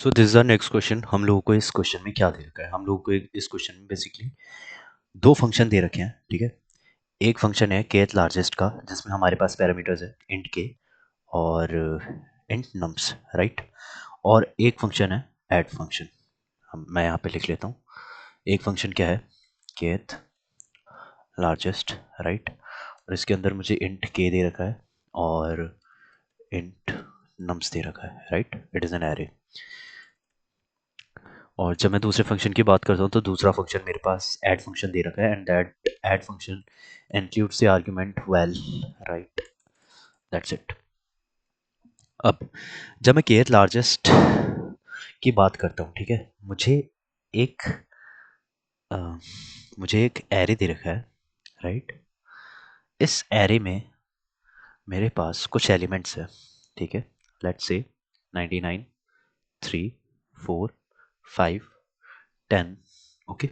So this is the next question. हम लोगों को इस क्वेश्चन में क्या दे रखा है, हम लोगों को इस क्वेश्चन में बेसिकली दो फंक्शन दे रखे हैं, ठीक है। एक फंक्शन है केथ लार्जेस्ट का, जिसमें हमारे पास पैरामीटर्स है इंट के और इंट नम्स, राइट। और एक फंक्शन है ऐड फंक्शन। हम मैं यहाँ पे लिख लेता हूँ। एक फंक्शन क्या है, केथ लार्जेस्ट, राइट। और इसके अंदर मुझे इंट के दे रखा है और इंट नम्स दे रखा है, right. It is an array. और जब मैं दूसरे फंक्शन की बात करता हूँ तो दूसरा फंक्शन मेरे पास ऐड फंक्शन दे रखा है and that add function includes the argument well, right. That's it. अब जब मैं केथ लार्जेस्ट की बात करता हूँ, ठीक है, एक अ, मुझे एक एरे दे रखा है, राइट। इस एरे में मेरे पास कुछ एलिमेंट्स है, ठीक है। Let's say 99, 3, 4, 5, 10। ओके।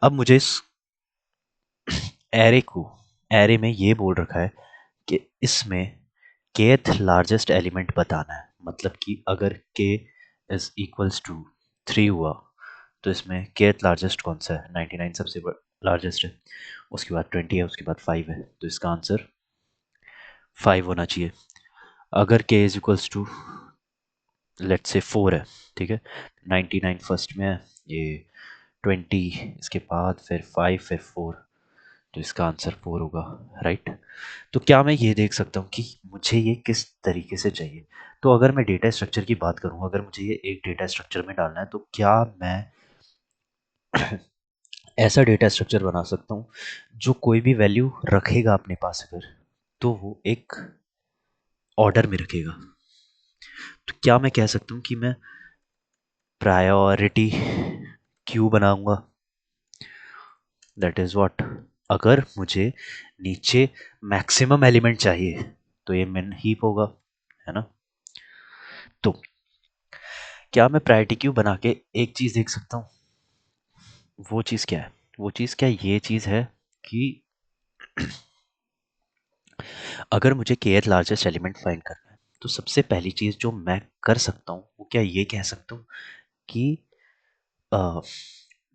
अब मुझे इस एरे में ये बोल रखा है कि इसमें kth लार्जेस्ट एलिमेंट बताना है। मतलब कि अगर k इज इक्वल्स टू 3 हुआ तो इसमें kth लार्जेस्ट कौन सा है, 99 सबसे लार्जेस्ट है, उसके बाद 20 है, उसके बाद 5 है, तो इसका आंसर 5 होना चाहिए। अगर k is equals to let's say 4 है, ठीक है, 99 फर्स्ट में है, ये 20 इसके बाद फिर 5 फिर 4, तो इसका आंसर 4 होगा, राइट। तो क्या मैं ये देख सकता हूँ कि मुझे ये किस तरीके से चाहिए। तो अगर मैं डेटा स्ट्रक्चर की बात करूँ, अगर मुझे ये एक डेटा स्ट्रक्चर में डालना है तो क्या मैं ऐसा डेटा स्ट्रक्चर बना सकता हूँ जो कोई भी वैल्यू रखेगा अपने पास अगर, तो वो एक ऑर्डर में रखेगा। तो क्या मैं कह सकता हूँ कि मैं प्रायोरिटी क्यू बनाऊंगा। That is what. अगर मुझे नीचे मैक्सिमम एलिमेंट चाहिए तो ये मिन हीप होगा, है ना। तो क्या मैं प्रायोरिटी क्यू बना के एक चीज देख सकता हूँ। वो चीज क्या है, वो चीज क्या ये चीज है कि अगर मुझे kth लार्जेस्ट एलिमेंट फाइंड करना है तो सबसे पहली चीज जो मैं कर सकता हूँ वो क्या ये कह सकता हूँ कि अ,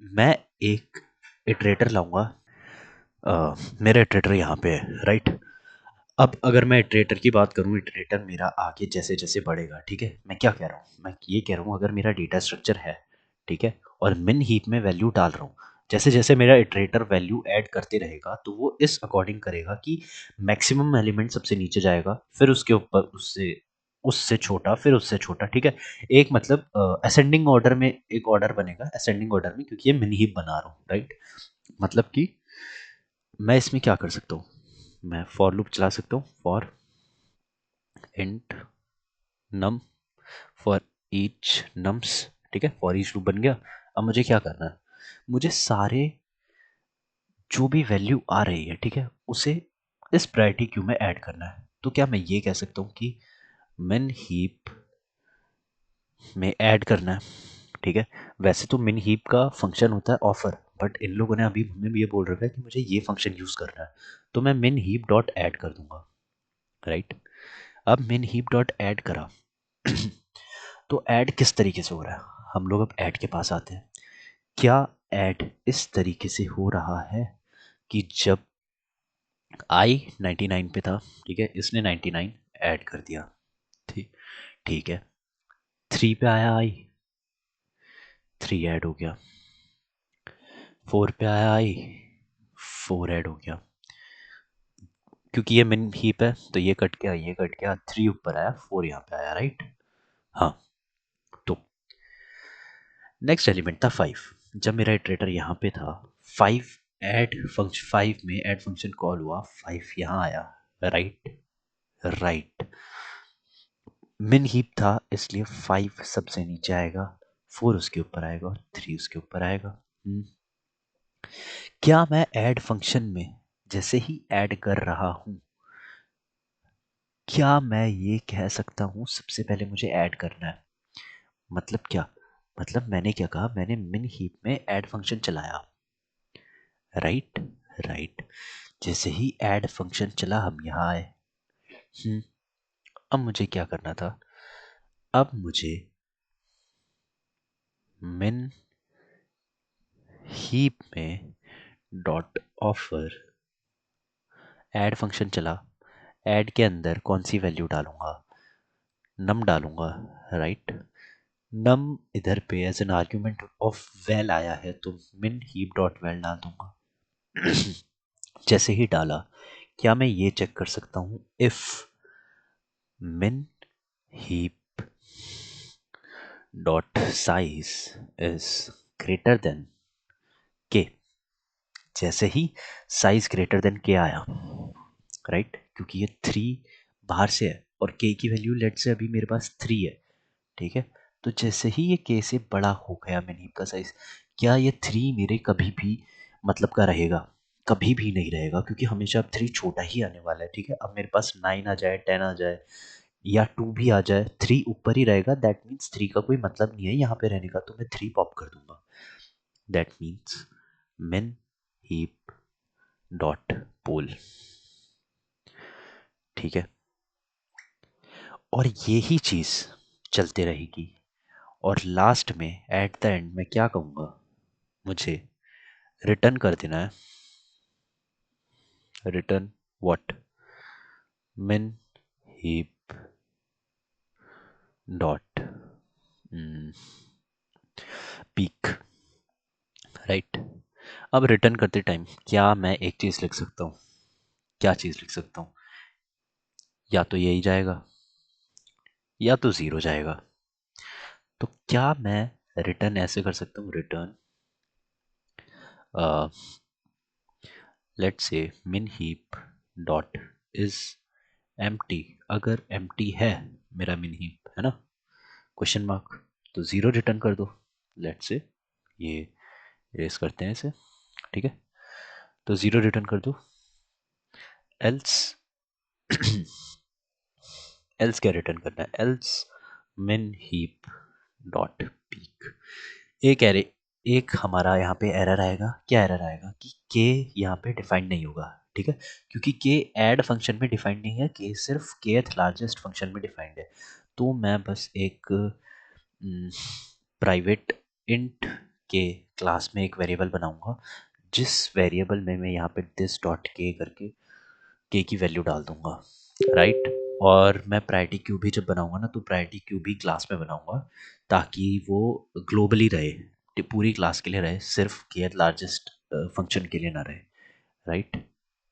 मैं एक इटरेटर लाऊंगा। मेरा इटरेटर यहाँ पे है, राइट। अब अगर मैं इटरेटर की बात करूँ, इटरेटर मेरा आगे जैसे जैसे बढ़ेगा, ठीक है। मैं क्या कह रहा हूँ, मैं ये कह रहा हूँ अगर मेरा डेटा स्ट्रक्चर है, ठीक है, और मिन हीप में वैल्यू डाल रहा हूँ, जैसे जैसे मेरा इटरेटर वैल्यू ऐड करते रहेगा तो वो इस अकॉर्डिंग करेगा कि मैक्सिमम एलिमेंट सबसे नीचे जाएगा, फिर उसके ऊपर उससे उससे छोटा, फिर उससे छोटा, ठीक है। एक मतलब असेंडिंग ऑर्डर में एक ऑर्डर बनेगा, असेंडिंग ऑर्डर में, क्योंकि ये मिन हीप बना रहा हूँ, राइट। मतलब कि मैं इसमें क्या कर सकता हूँ, मैं फॉर लूप चला सकता हूँ, for int num for each nums, ठीक है, फॉर ईच लूप बन गया। अब मुझे क्या करना है, मुझे सारे जो भी वैल्यू आ रही है, ठीक है, उसे इस प्रायोरिटी क्यू में ऐड करना है। तो क्या मैं ये कह सकता हूँ कि मिन हीप में ऐड करना है, ठीक है। वैसे तो मिन हीप का फंक्शन होता है ऑफर, बट इन लोगों ने अभी हमें भी ये बोल रखा है कि मुझे ये फंक्शन यूज करना है, तो मैं मिन हीप डॉट ऐड कर दूंगा, राइट। अब मिन हीप डॉट ऐड करा तो ऐड किस तरीके से हो रहा है, हम लोग अब ऐड के पास आते हैं। क्या ऐड इस तरीके से हो रहा है कि जब आई 99 पे था, ठीक है, इसने 99 ऐड कर दिया, ठीक ठीक है। 3 पे आया आई, 3 ऐड हो गया। 4 पे आया आई, 4 ऐड हो गया। क्योंकि ये मिन हीप है तो ये कट गया, ये कट गया, 3 ऊपर आया, 4 यहाँ पे आया, राइट। हाँ। तो नेक्स्ट एलिमेंट था 5। जब मेरा इटरेटर यहाँ पे था, 5 5 में ऐड फंक्शन कॉल हुआ, 5 यहाँ आया, राइट। राइट। मिन हीप था इसलिए 5 सबसे नीचे आएगा, 4 उसके ऊपर आएगा और 3 उसके ऊपर आएगा। क्या मैं ऐड फंक्शन में जैसे ही ऐड कर रहा हूं, क्या मैं ये कह सकता हूं सबसे पहले मुझे ऐड करना है। मतलब क्या, मतलब मैंने क्या कहा, मैंने मिन हीप में ऐड फंक्शन चलाया, राइट। राइट। जैसे ही ऐड फंक्शन चला हम यहाँ आए। अब मुझे क्या करना था, अब मुझे min हीप में डॉट ऑफर ऐड फंक्शन चला। ऐड के अंदर कौन सी वैल्यू डालूंगा? नम डालूंगा, राइट। नम इधर पे as an argument of val आया है तो min हीप डॉट वैल डाल दूंगा। जैसे ही डाला, क्या मैं ये चेक कर सकता हूँ if min heap dot size is greater than k? जैसे ही साइज ग्रेटर देन के आया, राइट, क्योंकि ये 3 बाहर से है और k की वैल्यू लेट से अभी मेरे पास 3 है, ठीक है। तो जैसे ही ये k से बड़ा हो गया min heap का साइज, क्या ये 3 मेरे कभी भी मतलब का रहेगा? कभी भी नहीं रहेगा, क्योंकि हमेशा अब 3 छोटा ही आने वाला है, ठीक है। अब मेरे पास 9 आ जाए, 10 आ जाए या 2 भी आ जाए, 3 ऊपर ही रहेगा। दैट मीन्स 3 का कोई मतलब नहीं है यहाँ पे रहने का, तो मैं 3 पॉप कर दूंगा। That means min heap dot poll, ठीक है। और यही चीज चलते रहेगी और लास्ट में एट द एंड मैं क्या कहूँगा, मुझे रिटर्न कर देना है। Return what? min heap dot peak, right. अब रिटर्न करते टाइम क्या मैं एक चीज़ लिख सकता हूँ? क्या चीज़ लिख सकता हूँ? या तो यही जाएगा या तो ज़ीरो जाएगा। तो क्या मैं रिटर्न ऐसे कर सकता हूँ? Return let's say min heap dot is empty. अगर एम्प्टी है मेरा min heap, है ना, क्वेश्चन मार्क, तो ज़ीरो रिटर्न कर दो। लेट्स से ये रेस करते हैं इसे, ठीक है। तो ज़ीरो रिटर्न कर दो। एल्स एल्स क्या रिटर्न करना है? Else min heap dot peak. एक एरे एक हमारा यहाँ पे एरर आएगा। क्या एरर आएगा? कि के यहाँ पे डिफाइंड नहीं होगा, ठीक है, क्योंकि के ऐड फंक्शन में डिफाइंड नहीं है, के सिर्फ केथ लार्जेस्ट फंक्शन में डिफाइंड है। तो मैं बस एक प्राइवेट इंट के क्लास में एक वेरिएबल बनाऊंगा, जिस वेरिएबल में मैं यहाँ पे दिस डॉट के करके के की वैल्यू डाल दूंगा, राइट। और मैं प्रायोरिटी क्यू भी जब बनाऊंगा ना, तो प्रायोरिटी क्यू भी क्लास में बनाऊंगा, ताकि वो ग्लोबली रहे, पूरी क्लास के लिए रहे, सिर्फ के लार्जेस्ट फंक्शन के लिए ना रहे, राइट।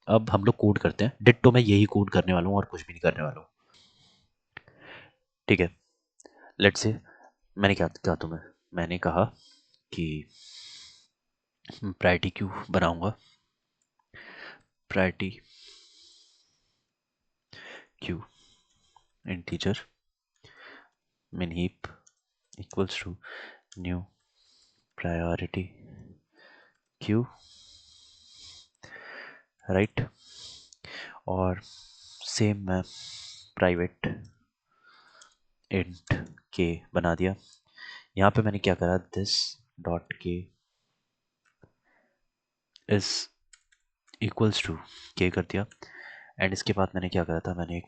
अब हम लोग कोड करते हैं। डिट्टो मैं यही कोड करने वाला हूँ और कुछ भी नहीं करने वाला हूँ, ठीक है। लेट्स से मैंने क्या कहा तुम्हें? मैंने कहा कि प्रायोरिटी क्यू बनाऊंगा। Priority queue integer min heap equals to new priority queue, right. और सेम मैं प्राइवेट इंट के बना दिया। यहाँ पे मैंने क्या करा? This dot K is equals to के कर दिया। एंड इसके बाद मैंने क्या करा था? मैंने एक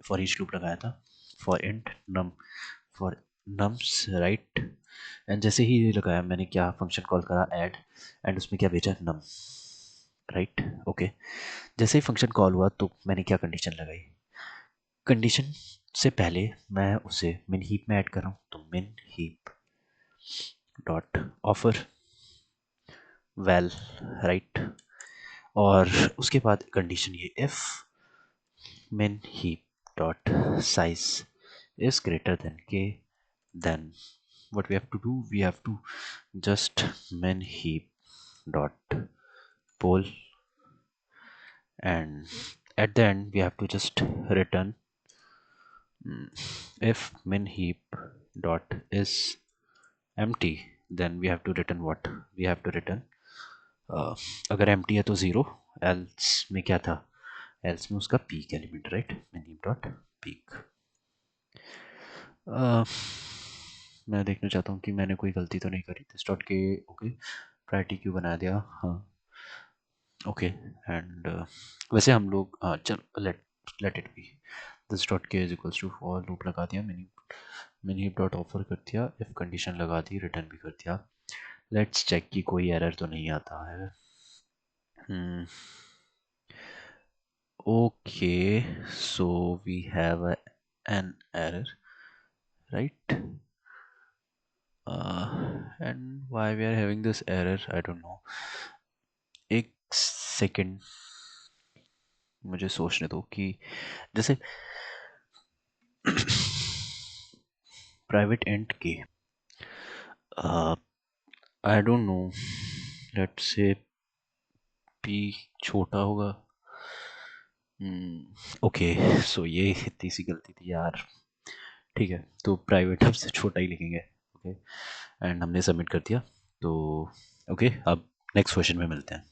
फॉर ईच लूप लगाया था, for int num, for nums, right. And जैसे ही ये लगाया, मैंने क्या फंक्शन कॉल करा? ऐड। एंड उसमें क्या भेजा? Num, right, okay. जैसे ही फंक्शन कॉल हुआ तो मैंने क्या कंडीशन लगाई? कंडीशन से पहले मैं उसे मिन हीप में ऐड कर रहा हूँ, तो min heap dot offer val, right. और उसके बाद कंडीशन ये, if min heap dot size is greater than k, then what we have to do? We have to just min heap dot poll, and at the end we have to just return if min heap dot is empty, then we have to return what? We have to return अगर empty है तो zero, else में क्या था? else में उसका peak element, right, min heap dot peak। मैं देखना चाहता हूँ कि मैंने कोई गलती तो नहीं करी। दिस डॉट के, ओके, प्रायोरिटी क्यों बना दिया, हाँ, ओके। एंड वैसे हम लोग चल let let it be. This dot K is equals to for loop लगा दिया मैंने। मिनी हिप डॉट ऑफर कर दिया, इफ कंडीशन लगा दी, रिटर्न भी कर दिया। लेट्स चेक कि कोई एरर तो नहीं आता है। Okay, so we have an error, right? And why we are having this error, I don't know. एक सेकंड मुझे सोचने दो कि जैसे प्राइवेट एंड के I don't know, let's say P छोटा होगा। ओके, सो ये इतनी सी गलती थी यार। ठीक है, तो प्राइवेट अब से छोटा ही लिखेंगे। ओके, एंड हमने सबमिट कर दिया। तो ओके, अब नेक्स्ट क्वेश्चन में मिलते हैं।